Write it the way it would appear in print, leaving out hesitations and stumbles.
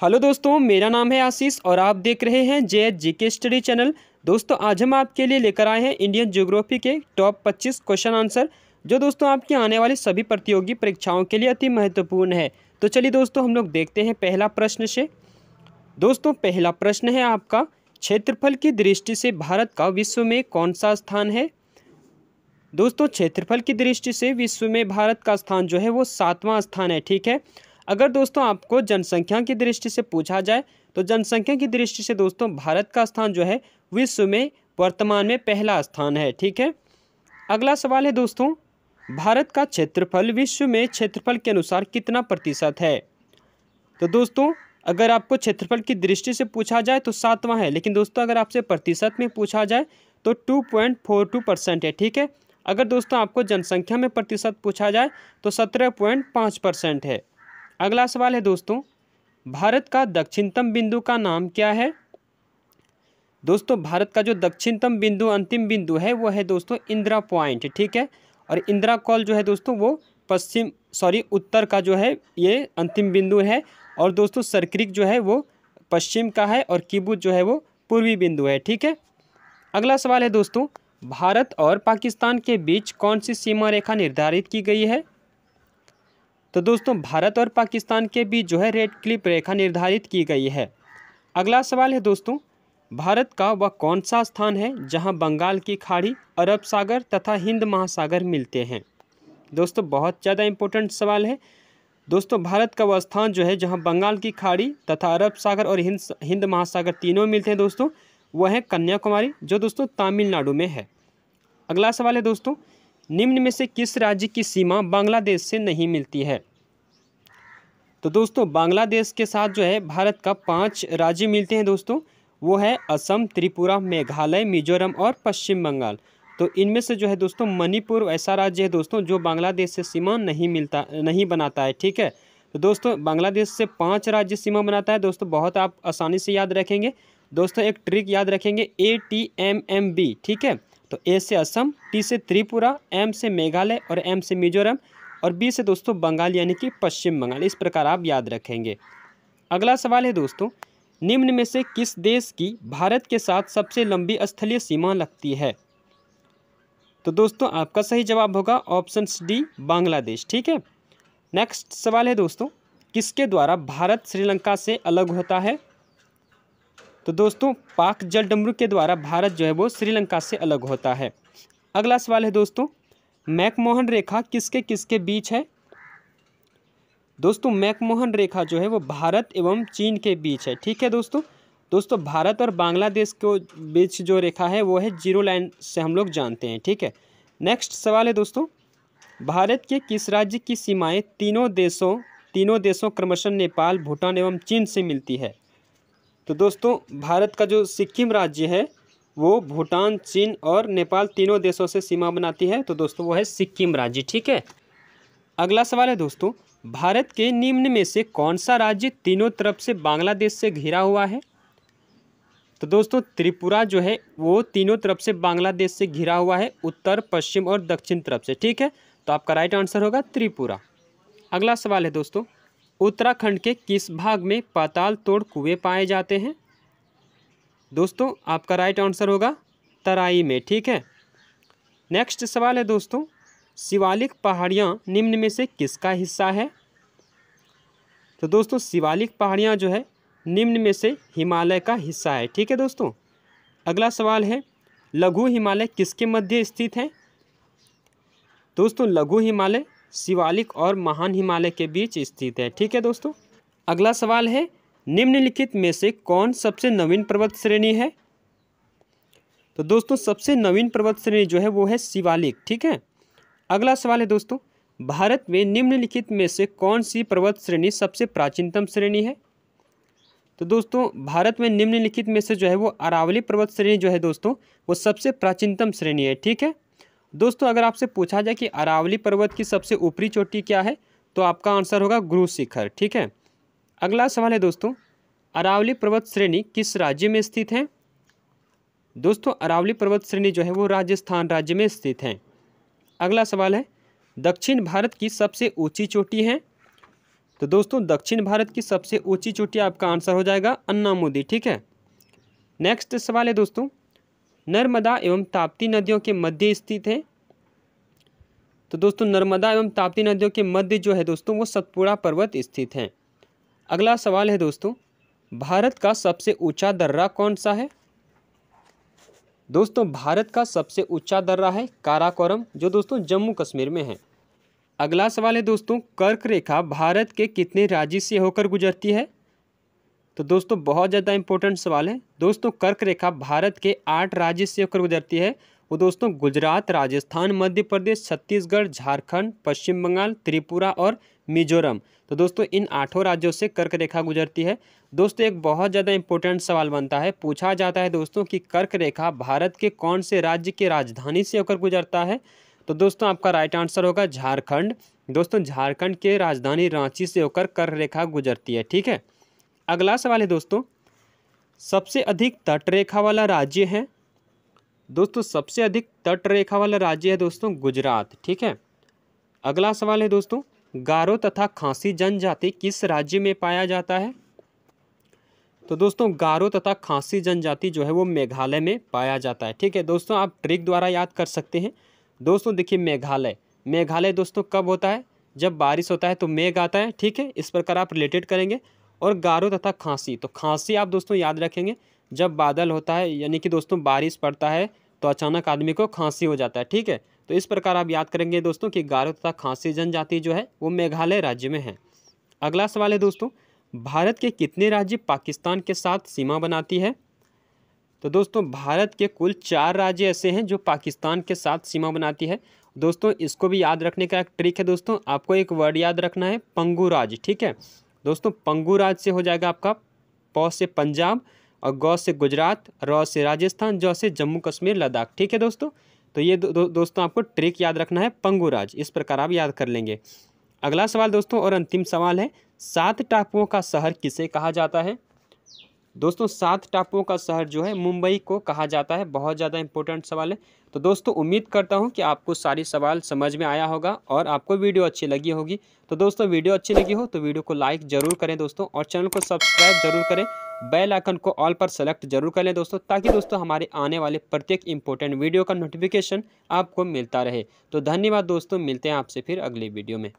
Hello दोस्तों, मेरा नाम है आशीष और आप देख रहे हैं जे जीके स्टडी चैनल। दोस्तों आज हम आपके लिए लेकर आए हैं इंडियन ज्योग्राफी के टॉप 25 क्वेश्चन आंसर, जो दोस्तों आपकी आने वाली सभी प्रतियोगी परीक्षाओं के लिए अति महत्वपूर्ण है। तो चलिए दोस्तों हम लोग देखते हैं पहला प्रश्न से। दोस्तों पहला प्रश्न है आपका, क्षेत्रफल की दृष्टि से भारत का विश्व में कौन सा स्थान है। दोस्तों क्षेत्रफल की दृष्टि से विश्व में भारत का स्थान जो है वो 7वां स्थान है। ठीक है। अगर दोस्तों आपको जनसंख्या की दृष्टि से पूछा जाए तो जनसंख्या की दृष्टि से दोस्तों भारत का स्थान जो है विश्व में वर्तमान में पहला स्थान है। ठीक है। अगला सवाल है दोस्तों, भारत का क्षेत्रफल विश्व में क्षेत्रफल के अनुसार कितना प्रतिशत है। तो दोस्तों अगर आपको क्षेत्रफल की दृष्टि से पूछा जाए तो 7वां है, लेकिन दोस्तों अगर आपसे प्रतिशत में पूछा जाए तो 2.42% है। ठीक है। अगर दोस्तों आपको जनसंख्या में प्रतिशत पूछा जाए तो 17.5% है। अगला सवाल है दोस्तों, भारत का दक्षिणतम बिंदु का नाम क्या है। दोस्तों भारत का जो दक्षिणतम बिंदु अंतिम बिंदु है वो है दोस्तों इंदिरा पॉइंट। ठीक है। और इंदिरा कॉल जो है दोस्तों वो उत्तर का जो है ये अंतिम बिंदु है, और दोस्तों सरक्रिक जो है वो पश्चिम का है, और किबुत जो है वो पूर्वी बिंदु है। ठीक है। अगला सवाल है दोस्तों, भारत और पाकिस्तान के बीच कौन सी सीमा रेखा निर्धारित की गई है। तो दोस्तों भारत और पाकिस्तान के बीच जो है रेड क्लिफ रेखा निर्धारित की गई है। अगला सवाल है दोस्तों, भारत का वह कौन सा स्थान है जहां बंगाल की खाड़ी, अरब सागर तथा हिंद महासागर मिलते हैं। दोस्तों बहुत ज़्यादा इंपॉर्टेंट सवाल है। दोस्तों भारत का वह स्थान जो है जहां बंगाल की खाड़ी तथा अरब सागर और हिंद महासागर तीनों मिलते हैं दोस्तों, वह है कन्याकुमारी, जो दोस्तों तमिलनाडु में है। अगला सवाल है दोस्तों, निम्न में से किस राज्य की सीमा बांग्लादेश से नहीं मिलती है। तो दोस्तों बांग्लादेश के साथ जो है भारत का 5 राज्य मिलते हैं दोस्तों, वो है असम, त्रिपुरा, मेघालय, मिजोरम और पश्चिम बंगाल। तो इनमें से जो है दोस्तों मणिपुर ऐसा राज्य है दोस्तों जो बांग्लादेश से सीमा नहीं बनाता है। ठीक है। तो दोस्तों बांग्लादेश से 5 राज्य सीमा बनाता है दोस्तों, बहुत आप आसानी से याद रखेंगे। दोस्तों एक ट्रिक याद रखेंगे, ATMMB। ठीक है। तो ए से असम, टी से त्रिपुरा, एम से मेघालय और एम से मिजोरम, और बी से दोस्तों बंगाल यानी कि पश्चिम बंगाल। इस प्रकार आप याद रखेंगे। अगला सवाल है दोस्तों, निम्न में से किस देश की भारत के साथ सबसे लंबी स्थलीय सीमा लगती है। तो दोस्तों आपका सही जवाब होगा ऑप्शन डी, बांग्लादेश। ठीक है। नेक्स्ट सवाल है दोस्तों, किसके द्वारा भारत श्रीलंका से अलग होता है। तो दोस्तों पाक जलडमरू के द्वारा भारत जो है वो श्रीलंका से अलग होता है। अगला सवाल है दोस्तों, मैकमोहन रेखा किसके किसके बीच है। दोस्तों मैकमोहन रेखा जो है वो भारत एवं चीन के बीच है। ठीक है दोस्तों भारत और बांग्लादेश के बीच जो रेखा है वो है जीरो लाइन से हम लोग जानते हैं। ठीक है। नेक्स्ट सवाल है दोस्तों, भारत के किस राज्य की सीमाएं तीनों देशों क्रमशः नेपाल, भूटान एवं चीन से मिलती है। तो दोस्तों भारत का जो सिक्किम राज्य है वो भूटान, चीन और नेपाल तीनों देशों से सीमा बनाती है। तो दोस्तों वो है सिक्किम राज्य। ठीक है। अगला सवाल है दोस्तों, भारत के निम्न में से कौन सा राज्य तीनों तरफ से बांग्लादेश से घिरा हुआ है। तो दोस्तों त्रिपुरा जो है वो तीनों तरफ से बांग्लादेश से घिरा हुआ है, उत्तर, पश्चिम और दक्षिण तरफ से। ठीक है। तो आपका राइट आंसर होगा त्रिपुरा। अगला सवाल है दोस्तों, उत्तराखंड के किस भाग में पाताल तोड़ कुएं पाए जाते हैं। दोस्तों आपका राइट आंसर होगा तराई में। ठीक है। नेक्स्ट सवाल है दोस्तों, शिवालिक पहाड़ियाँ निम्न में से किसका हिस्सा है। तो दोस्तों शिवालिक पहाड़ियाँ जो है निम्न में से हिमालय का हिस्सा है। ठीक है दोस्तों। अगला सवाल है, लघु हिमालय किसके मध्य स्थित है। दोस्तों लघु हिमालय शिवालिक और महान हिमालय के बीच स्थित है। ठीक है दोस्तों। अगला सवाल है, निम्नलिखित में से कौन सबसे नवीन पर्वत श्रेणी है। तो दोस्तों सबसे नवीन पर्वत श्रेणी जो है वो है शिवालिक। ठीक है। अगला सवाल है दोस्तों, भारत में निम्नलिखित में से कौन सी पर्वत श्रेणी सबसे प्राचीनतम श्रेणी है। तो दोस्तों भारत में निम्नलिखित में से जो है वो अरावली पर्वत श्रेणी जो है दोस्तों वो सबसे प्राचीनतम श्रेणी है। ठीक है। दोस्तों अगर आपसे पूछा जाए कि अरावली पर्वत की सबसे ऊपरी चोटी क्या है, तो आपका आंसर होगा गुरु शिखर। ठीक है। अगला सवाल है दोस्तों, अरावली पर्वत श्रेणी किस राज्य में स्थित है। दोस्तों अरावली पर्वत श्रेणी जो है वो राजस्थान राज्य में स्थित है। अगला सवाल है, दक्षिण भारत की सबसे ऊंची चोटी है। तो दोस्तों दक्षिण भारत की सबसे ऊंची चोटी आपका आंसर हो जाएगा अन्नामुदी। ठीक है, नेक्स्ट सवाल है दोस्तों, नर्मदा एवं ताप्ती नदियों के मध्य स्थित है। तो दोस्तों नर्मदा एवं ताप्ती नदियों के मध्य जो है दोस्तों वो सतपुड़ा पर्वत स्थित है। अगला सवाल है दोस्तों, भारत का सबसे ऊंचा दर्रा कौन सा है। दोस्तों भारत का सबसे ऊंचा दर्रा है काराकोरम, जो दोस्तों जम्मू कश्मीर में है। अगला सवाल है दोस्तों, कर्क रेखा भारत के कितने राज्य से होकर गुजरती है। तो दोस्तों बहुत ज़्यादा इंपॉर्टेंट सवाल है दोस्तों, कर्क रेखा भारत के 8 राज्य से होकर गुजरती है। वो दोस्तों गुजरात, राजस्थान, मध्य प्रदेश, छत्तीसगढ़, झारखंड, पश्चिम बंगाल, त्रिपुरा और मिजोरम। तो दोस्तों इन 8 राज्यों से कर्क रेखा गुजरती है। दोस्तों एक बहुत ज़्यादा इंपॉर्टेंट सवाल बनता है, पूछा जाता है दोस्तों कि कर्क रेखा भारत के कौन से राज्य की राजधानी से होकर गुजरता है। तो दोस्तों आपका राइट आंसर होगा झारखंड। दोस्तों झारखंड के राजधानी रांची से होकर कर्क रेखा गुजरती है। ठीक है, अगला सवाल है दोस्तों, सबसे अधिक तटरेखा वाला राज्य है। दोस्तों सबसे अधिक तटरेखा वाला राज्य है दोस्तों गुजरात। ठीक है, अगला सवाल है दोस्तों, गारो तथा खासी जनजाति किस राज्य में पाया जाता है। तो दोस्तों गारो तथा खासी जनजाति जो है वो मेघालय में पाया जाता है। ठीक है दोस्तों, आप ट्रिक द्वारा याद कर सकते हैं। दोस्तों देखिए मेघालय दोस्तों कब होता है, जब बारिश होता है तो मेघ आता है। ठीक है, इस प्रकार आप रिलेटेड करेंगे। और गारो तथा खांसी, तो खांसी आप दोस्तों याद रखेंगे जब बादल होता है, यानी कि दोस्तों बारिश पड़ता है तो अचानक आदमी को खांसी हो जाता है। ठीक है, तो इस प्रकार आप याद करेंगे दोस्तों कि गारो तथा खांसी जनजाति जो है वो मेघालय राज्य में है। अगला सवाल है दोस्तों, भारत के कितने राज्य पाकिस्तान के साथ सीमा बनाती है। तो दोस्तों भारत के कुल 4 राज्य ऐसे हैं जो पाकिस्तान के साथ सीमा बनाती है। दोस्तों इसको भी याद रखने का एक ट्रिक है दोस्तों, आपको एक वर्ड याद रखना है, पंगू राज। ठीक है दोस्तों, पंगू राज से हो जाएगा आपका प से पंजाब और गौ से गुजरात, र से राजस्थान, ज से जम्मू कश्मीर लद्दाख। ठीक है दोस्तों, तो ये दोस्तों आपको ट्रिक याद रखना है पंगू राज, इस प्रकार आप याद कर लेंगे। अगला सवाल दोस्तों और अंतिम सवाल है, 7 टापुओं का शहर किसे कहा जाता है। दोस्तों 7 टापुओं का शहर जो है मुंबई को कहा जाता है। बहुत ज़्यादा इंपॉर्टेंट सवाल है। तो दोस्तों उम्मीद करता हूं कि आपको सारी सवाल समझ में आया होगा और आपको वीडियो अच्छी लगी होगी। तो दोस्तों वीडियो अच्छी लगी हो तो वीडियो को लाइक जरूर करें दोस्तों, और चैनल को सब्सक्राइब जरूर करें, बेल आइकन को ऑल पर सेलेक्ट जरूर कर लें दोस्तों, ताकि दोस्तों हमारे आने वाले प्रत्येक इंपॉर्टेंट वीडियो का नोटिफिकेशन आपको मिलता रहे। तो धन्यवाद दोस्तों, मिलते हैं आपसे फिर अगली वीडियो में।